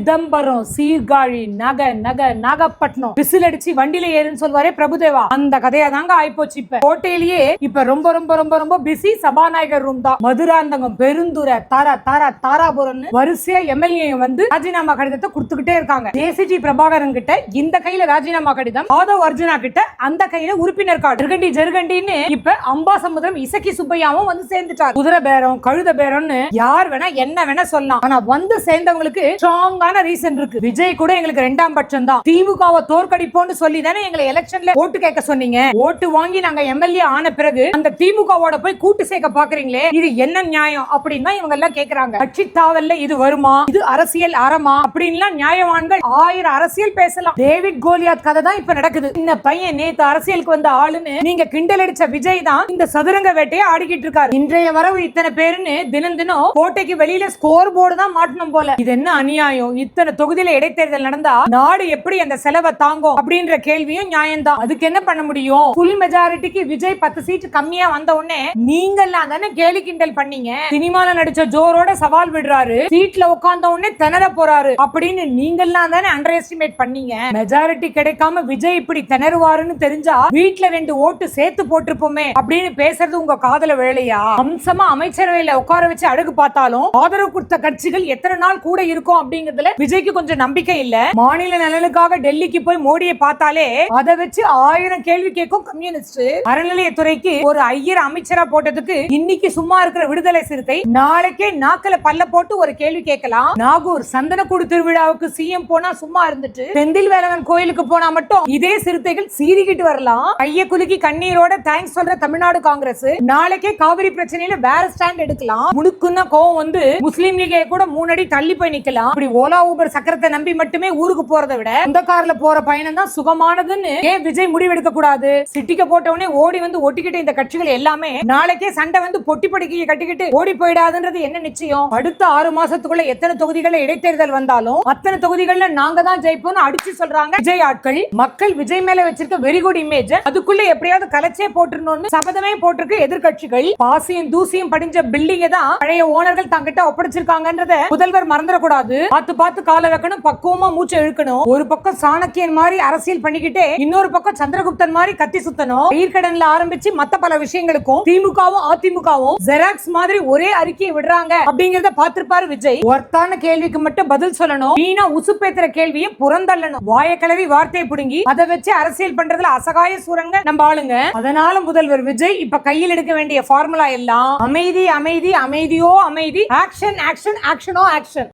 Chidambaram, Sirkazhi, Nagapattinam whistle அடிச்சு வண்டியில ஏறுன்னு சொல்வாரே பிரபுதேவா, அந்த கதையா தாங்க ஆயிப்போச்சு. இப்ப கோட்டையிலேயே இப்ப ரொம்ப ரொம்ப ரொம்ப ரொம்ப பிஸி சபாநாயகர் ரூம் தான். மதுராந்தகம், பெருந்துறை, தாராபுரம் வரிசையா எம்எல்ஏ வந்து ராஜினாமா கடிதத்தை கொடுத்துக்கிட்டே இருக்காங்க. ஜேசிடி பிரபாகரன் கிட்ட இந்த கையில ராஜினாமா கடிதம், ஆதவ் அர்ஜுனா கிட்ட அந்த கையில உறுப்பினர் கார்டு. ஜெருகண்டின்னு இப்ப அம்பாசமுத்திரம் இசக்கி சுப்பையாவும் வந்து சேர்ந்துட்டார். குதிரை பேரம், கழுத பேரம்னு யார் வேணா என்ன வேணா சொல்லலாம். ஆனா வந்து சேர்ந்தவங்களுக்கு ஸ்ட்ராங்கான ரீசன் இருக்கு. விஜய் கூட எங்களுக்கு இரண்டாம் பட்சம் தான். திமுகவை தோற்கடிப்போம்னு சொல்லி தானே எங்களை எலெக்ஷன்ல ஓட்டு கேட்க சொன்னீங்க. ஓட்டு வாங்கி நாங்க எம்எல்ஏ ஆன பிறகு அந்த திமுகவோட போய் கூட்டு சேர்க்க பாக்குறீங்களே, இது என்ன நியாயம் அப்படின்னு தான் இவங்க எல்லாம் கேக்குறாங்க. கட்சி தாவல்ல இது வருமா, இது அரசியல் அறமா அப்படின்லாம் நியாயவான்கள் 1000 அரசியல் பேசலாம். டேவிட் கோலியாத் கதை தான் இப்ப நடக்குது. இந்த பையன் நேத்து அரசியலுக்கு வந்த ஆளுன்னு நீங்க கிண்டல் அடிச்ச விஜய் தான் இந்த சதுரங்க வேட்டையை ஆடிக்கிட்டு இருக்காரு. இன்றைய வரவு இத்தனை பேருன்னு தினம் தினம் கோட்டைக்கு வெளியில ஸ்கோர் போர்டு தான் மாட்டணும் போல. இது என்ன அநியாயம்? இத்தனை தொகுதியில இடைத்தேர்தல் நடந்தா நாடு எப்படி அந்த செலவை தாங்கும் அப்படின்ற கேள்வியும் நியாயம் தான். அதுக்கு என்ன பண்ண முடியும்? ஃபுல் மெஜாரிட்டிக்கு விஜய் 10 சீட் கம்மியா வந்த உடனே நீங்க எல்லாம் தானே கேலி கிண்டல் பண்ணீங்க. சினிமால நடிச்ச ஜோரோட சவால் விடுறாரு, சீட்ல உட்கார்ந்த உடனே திணற போறாரு அப்படின்னு நீங்க எல்லாம் தானே அண்டர் எஸ்டிமேட் பண்ணீங்க. மெஜாரிட்டி கிடைக்காம விஜய் இப்படி திணறுவாருன்னு தெரிஞ்சா வீட்ல 2 ஓட்டு சேர்த்து போட்டிருப்போமே அப்படின்னு பேசுறது உங்க காதல வேலையா? அம்சமா அமைச்சரவையில உட்கார வச்சு அழகு பார்த்தாலும் ஆதரவு கொடுத்த கட்சிகள் எத்தனை நாள் கூட இருக்கும் அப்படிங்கறதுல விஜய்க்கு கொஞ்சம் நம்பிக்கை இல்ல. மாநில நலனுக்காக டெல்லிக்கு போய் மோடியை பார்த்தாலே அதை வச்சு 1000 கேள்வி கேட்கும் கம்யூனிஸ்ட். அறநிலையத்துறைக்கு ஒரு ஐயர் அமைச்சரா போட்டதுக்கு இன்னைக்கு சும்மா இருக்கிற விடுதலை சிறுத்தை நாளைக்கே நாக்கல பல்ல போட்டு ஒரு கேள்வி கேட்கலாம். நாகூர் சந்தனக்கூடு திருவிழாவுக்கு சிஎம் போனா சும்மா இருந்துட்டு செந்தில் வேலவன் கோயிலுக்கு போனா மட்டும் இதே சிறுத்தைகள் சீறிக்கிட்டு வரலாம். கைய குலுக்கி கண்ணீரோட தேங்க்ஸ் சொல்ற தமிழ்நாடு காங்கிரஸ் நாளைக்கே காவிரி பிரச்சனையில வேற ஸ்டாண்ட் எடுக்கலாம். முடுக்குன்னா கோவம் வந்து முஸ்லீம் லீகை கூட 3 அடி தள்ளி போய் நிக்கலாம். இப்படி ஓலா ஊபர் சக்கரத்தை நம்பி மட்டுமே ஊருக்கு போறதை விட இந்த கார்ல போற பயணம் தான் சுகமானதுன்னு ஏன் விஜய் முடிவெடுக்க கூடாது? சிட்டிக்க போட்டவனே ஓடி வந்து ஒட்டிக்கிட்டு இந்த கட்சிகள் எல்லாமே நாளைக்கே சண்டை வந்து பொட்டி படுக்கையை கட்டிக்கிட்டு ஓடி போயிடாதுன்றது என்ன நிச்சயம்? அடுத்த 6 மாசத்துக்குள்ள எத்தனை தொகுதிகள்ல இடைத்தேர்தல் வந்தாலும் அத்தனை தொகுதிகள்ல நாங்க தான் ஜெயிப்போம்னு அடிச்சு சொல்றாங்க விஜய் ஆட்கள். மக்கள் விஜய் மேல வச்சிருக்க வெரி குட் இமேஜ் அதுக்குள்ள எப்படியாவது கலச்சே போட்டுறணும்னு சபதமே போட்டிருக்கு எதிர்கட்சிகள். பாசியும் தூசியும் படிஞ்ச பில்டிங் தான் பழைய ஓனர்கள் தங்கிட்ட ஒப்படைச்சிருக்காங்கன்றத முதல்வர் மறந்துடக்கூடாது. பார்த்து கால வைக்கணும், பக்குவமா மூச்சை இழுக்கணும். ஒரு பக்கம் சாணக்கியன் மாதிரி அரசியல் பண்ணிக்கிட்டே இன்னொரு பக்கம் சந்திரகுப்தன் மாதிரி கத்தி சுத்தணும். பயிர்கடன்ல ஆரம்பிச்சு மத்த பல விஷயங்களுக்கும் திமுகவும் அதிமுகவும் ஜெராக்ஸ் மாதிரி ஒரே அறிக்கையை விடுறாங்க அப்படிங்கறத பார்த்திருப்பாரு விஜய். ஒர்த்தான கேள்விக்கு மட்டும் பதில் சொல்லணும். வீணா உசுப்பேத்துற கேள்வியை புறந்தள்ளணும். வாய கிளவி வார்த்தையை புடுங்கி அதை வச்சு அரசியல் பண்றதுல அசகாய சூரங்க நம்ம ஆளுங்க. அதனால முதல்வர் விஜய் இப்ப கையில் எடுக்க வேண்டிய ஃபார்முலா எல்லாம் அமைதி அமைதி அமைதியோ அமைதி, ஆக்ஷன் ஆக்ஷன் ஆக்ஷனோ ஆக்ஷன்.